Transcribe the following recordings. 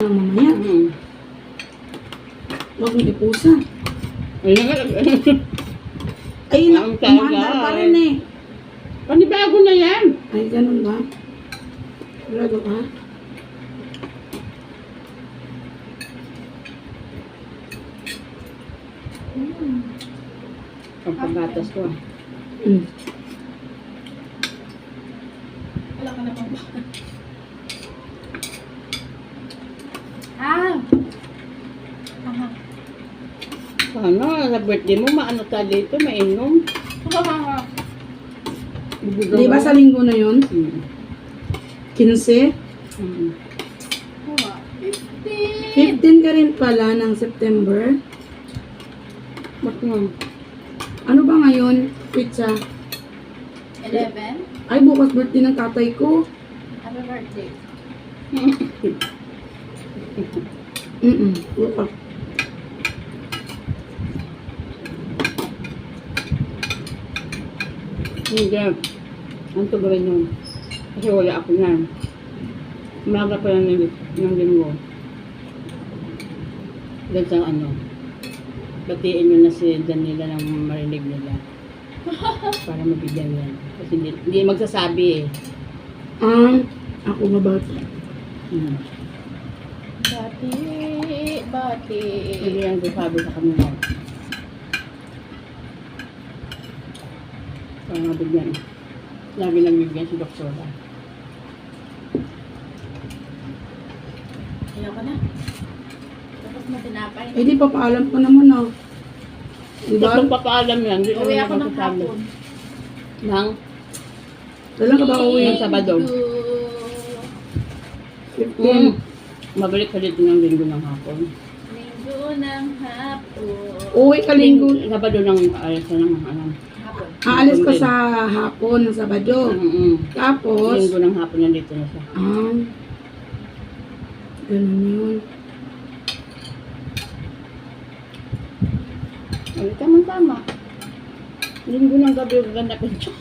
mamaya. Huwag mong ipusa. Ay, umandar pa rin eh. Panibago na yan. Ay, ganun ba? Sigurado ka? Ang pagbatas ko. Wala ka na pang Sana, sa birthday mo, maano ka dito, mainom. Di ba sa linggo na yun? 15? 15 ka rin pala ng September. Ba't nga? Ano ba ngayon? Pizza? 11? Ay, bukas birthday ng tatay ko. Happy birthday. Bukas. Hindi. Ang tuloy nun. Kasi wala ako na. Umaga pa lang ng linggo. Doon sa ano. Batiin nyo na si Danila ng marinig nila. Para mabigyan yan. Kasi hindi magsasabi eh. Ako na ba? Bati. Hindi yan sasabi sa kanila. Para mabigyan. Lagi lang bigyan si Doktora. Ayoko na. Tapos mo tinapay. Eh, di papaalam ko naman ah. Diba? Tapos papaalam yan. Hindi Uwi naman ako ng magsasabi. hapon. Nang? Kailan ka ba uwi? Ng Sabado. 15. Mabalik ka dito ng linggo ng hapon. Linggo ng hapon. Uwi ka linggo. Sabado ng alas na ng ano. Hapon. Aalis ka sa hapon ng Sabado. Tapos, Linggo ng hapon nandito na siya. Ganun yun. Ay, tama-tama. Linggo ng gabi, ganda ka siya.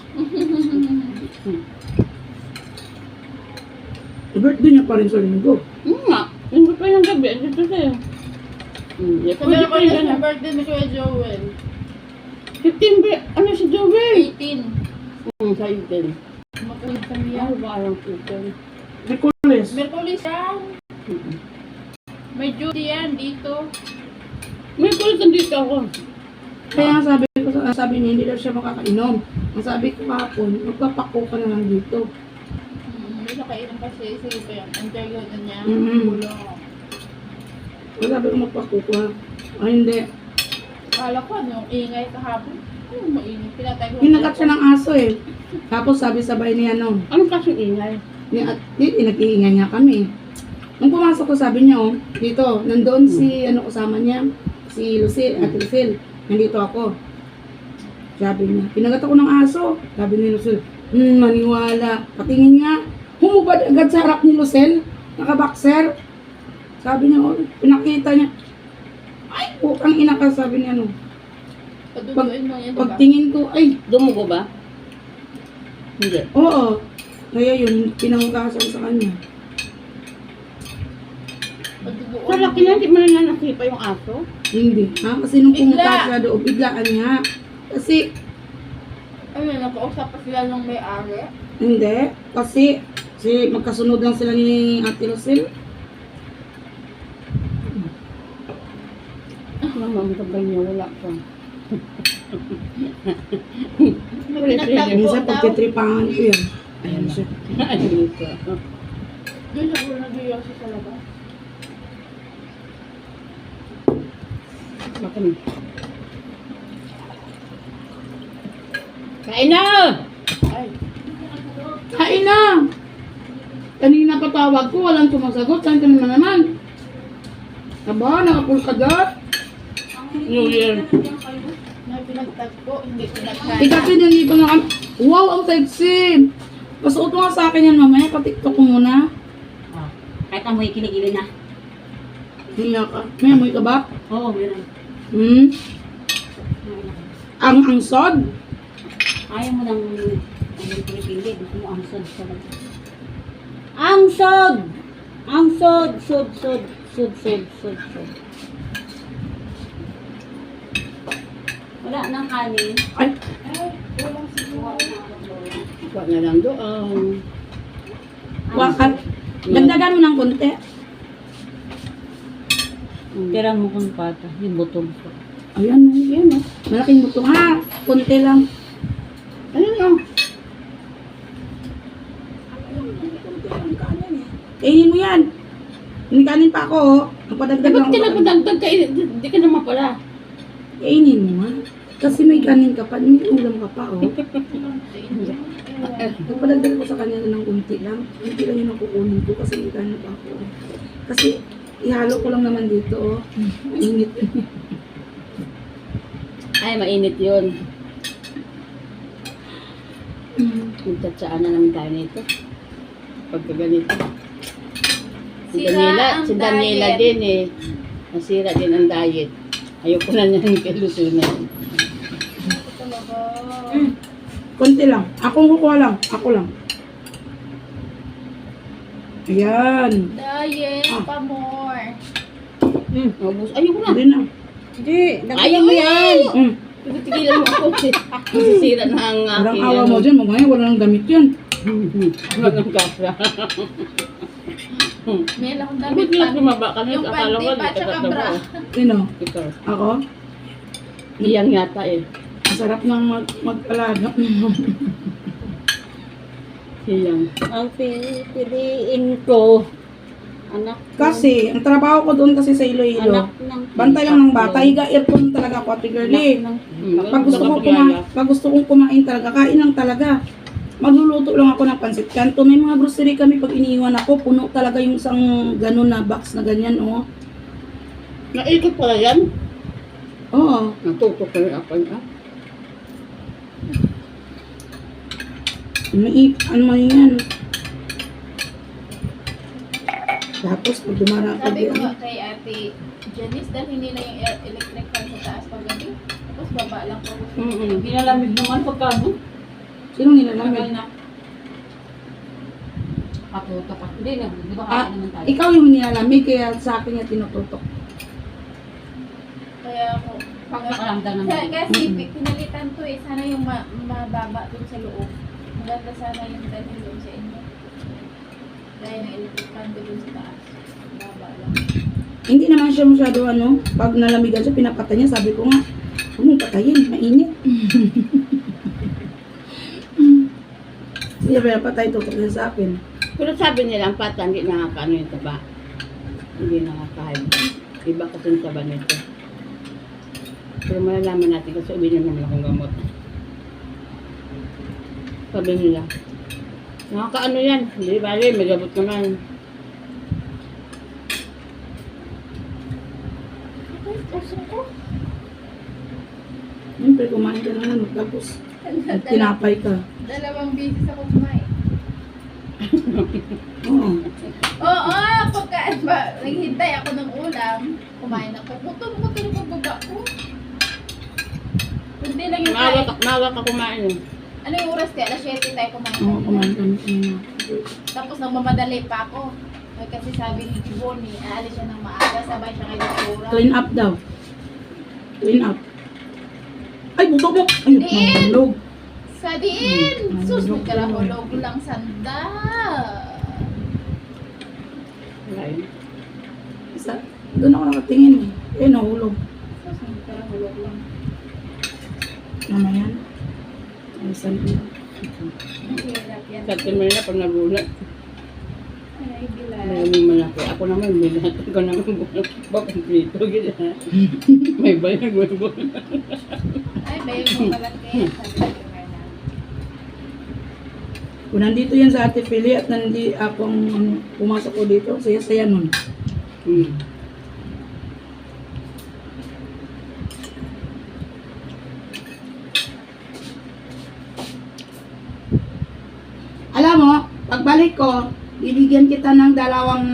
Birthday niya pa rin sa linggo. Nga, linggo pa yung gabi, andito sa'yo. Yeah, Sabi pwede ko pa na yun. sa birthday ni Kuya Joel. 15 ba? Ano si Joel? 18. Sa Intel. Makulit kami Ano yan. ba alam ko Intel? Nicolas. Merkulis yan. May duty yan dito. May kulit nandito ako. Kaya sabi niya, hindi daw siya makakainom. Ang sabi ko kahapon, magpapako ka na lang dito. Hindi nakainom kasi sige pa yan. Ang jayo na niya. Bulong. Ang sabi ko magpako ka. Ay, hindi. Kala ko ano, yung ingay kahapon. Ano maingay? Pinatay ko. Pinakat siya ng aso eh. Tapos sabi sabay niya no. Anong kasing ingay? Nag-iingay nga kami. Nung pumasok ko sabi niya oh, dito, nandoon si ano kasama niya, si Lucille, Ate Lucille. Nandito ako. Sabi niya, pinagat ako ng aso. Sabi ni Lucille, maniwala. Patingin nga, humubad agad sa harap ni Lucille. Naka-boxer. Sabi niya, oh, pinakita niya. Ay, putang ina ka, sabi niya, ano. Paduduin mo yan, diba? Pagtingin ko, ay, Dumugo ba? Hindi. oo. Kaya yun, pinanggasan sa kanya. Paduduin Sa laki na, hindi mo na nasipa yung aso? Hindi. Ha? Kasi nung Bigla. pumunta siya doon, biglaan niya. Kasi, Ano, nakausap pa sila nung may-ari? hindi. Kasi, magkasunod lang sila ni Ate Lucille. Mamamagabay niya, wala pa. May pinagtagpo Minsan daw. pagtitripangan ko yan. Ayan siya. Ayun ito. Doon siguro nag-iyosi sa labas. Baka na. Kain na! Ay. Kain na! Kanina patawag ko, walang sumasagot. Saan ka naman? Aba, nakapulkadot. New Year. May pinagtagpo, hindi pinagtagpo. Eh kasi nandito na kami. Wow, ang sexy! Pasuot mo nga sa akin yan mamaya. Pa-tiktok ko muna. Kahit amoy kiligili na. Hiya ka. May amoy ka ba? Oo, meron. Ang sod. Ayaw mo nang kiligili. Gusto mo ang sod. Ang sod! Ang sod. Wala nang kanin. Ay, Ay, walang siguro. Kuha na lang doon. wakat. Dagdagan mo ng konti. Tira mo kung pata. Yung butong ko. Ayan, ayan. Malaking buto. Ha, konti lang. Ano lang? Kainin mo yan. Hinikanin pa ako, oh. Magpadagdag lang Dapat ka ako. nagpadagdag ka, hindi ka naman pala. Kainin mo nga. Kasi may kanin ka pa, may ulam ka pa, oh. Magpadagdag ko sa kanya ng kunti lang. Kunti lang yung nakukunin ko kasi may kanin pa ako. Kasi ihalo ko lang naman dito, oh. Mainit. Ay, mainit yun. Magtsatsaan na naman tayo nito. Pagka ganito. Sira ang Si Daniela diet. din eh. Nasira din ang diet. Ayoko na niyan kalusunan. Ito talaga. Konti lang. Akong kukuha lang. Ako lang. Ayan. Diet Ah. pa more. Mabus. Ayoko na. Hindi na. Hindi. Ayaw mo yan. Mm. Tigilan mo ako. Masisira na ang Parang aking awa mo dyan. Mamaya wala nang damit yun. Wag ang kapra. May akong Bakit damit nga pa. tumaba ka na? Yung Akala ko, panty pa, tsaka nagtataba bra. ako. Sino? Ikaw. Ako? Iyang yata eh. Masarap nang mag-alaga. Iyang. Ang piliin ko. Anak. Kasi, ang trabaho ko doon kasi sa Iloilo, Anak ng bantay lang ng bata, higa aircon talaga ako, Ate Girlie. Pag gusto kong kumain talaga, kain lang talaga. Magluluto lang ako ng pansit canton. May mga grocery kami pag iniiwan ako, puno talaga yung isang ganun na box na ganyan, oh. Naikot pala yan. Oo. Natutok ka rin ako. Ano man yan. Tapos, pag dumarang Sabi ko nga kay Ate Janice, dahil hindi na yung electric fan sa taas pag gabi. Tapos baba lang po. Pinalamig naman pagkano. Sino nilalamig? na. Patuto ka. Hindi na. Di ba Ah, kaya naman tayo? ikaw yung nilalamig, kaya sa akin niya tinututok. Kaya ako, Pag nakaramdam naman. kasi pinalitan to eh. Sana yung mababa dun sa loob. Maganda sana yung dahil doon sa inyo. Dahil na electric fan ko dun sa taas. Baba lang. Hindi naman siya masyado pag nalamigan siya, pinapatay niya, sabi ko nga, huwag mong patayin, mainit. Hindi na pinapatay, tutok niya sa akin. Pero sabi nila, ang pata, hindi nakakaano yung taba. Hindi nakakahiba. Iba kasi yung taba nito. Pero malalaman natin kasi uminom naman akong gamot. Sabi nila, nakakaano yan. Hindi bali, may gamot naman. Siyempre, kumain ka na tapos tinapay ka. Dalawang beses ako kumain. Oo. Oo, pagka naghintay ako ng ulam, kumain ako. Putol-putol yung pagbaba ko. Hindi lang yung kain. Maaga ka kumain. Ano yung oras kaya? Alas 7 tayo kumain. Oo, kumain kami kanina. Tapos nagmamadali pa ako. Kasi sabi ni Bonnie, aalis siya ng maaga, sabay siya kay Doktora. Clean up daw. Clean up. Ay, buto mo! Ay, Diin! nahulog. Sa diin! Sus, Nahulog ka nagkarahulog lang sanda. Wala yun. Isa, doon ako nakatingin eh. Eh, nahulog. Sus, nagkarahulog lang. Naman yan. Alisan ko. Ang hirap yan. Sa atin mo nila pag nagulat. Ay, bilay. Maraming malaki. Ako naman, may lahat. Ako naman, bakit prito? May bayag, may bayag. Ay, bayo mo malaki. Sabi ko nga na. Kung nandito yan sa Ate Pili at nandi akong pumasok ko dito, saya-saya nun. Alam mo, pagbalik ko, bibigyan kita ng dalawang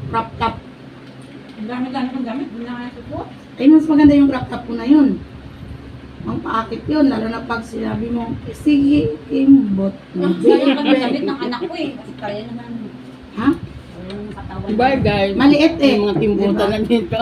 crop top. Ang dami-dami ng gamit. Hindi na nga ito. Ay, mas maganda yung crop top ko na yun. Ang paakit yun, lalo na pag sinabi mo, sige, imbot. Kaya yung pagkabit ng anak ko eh. Kasi kaya naman. Ha? Yung katawan Bye guys. Maliit eh. Yung mga timbutan Diba? na dito.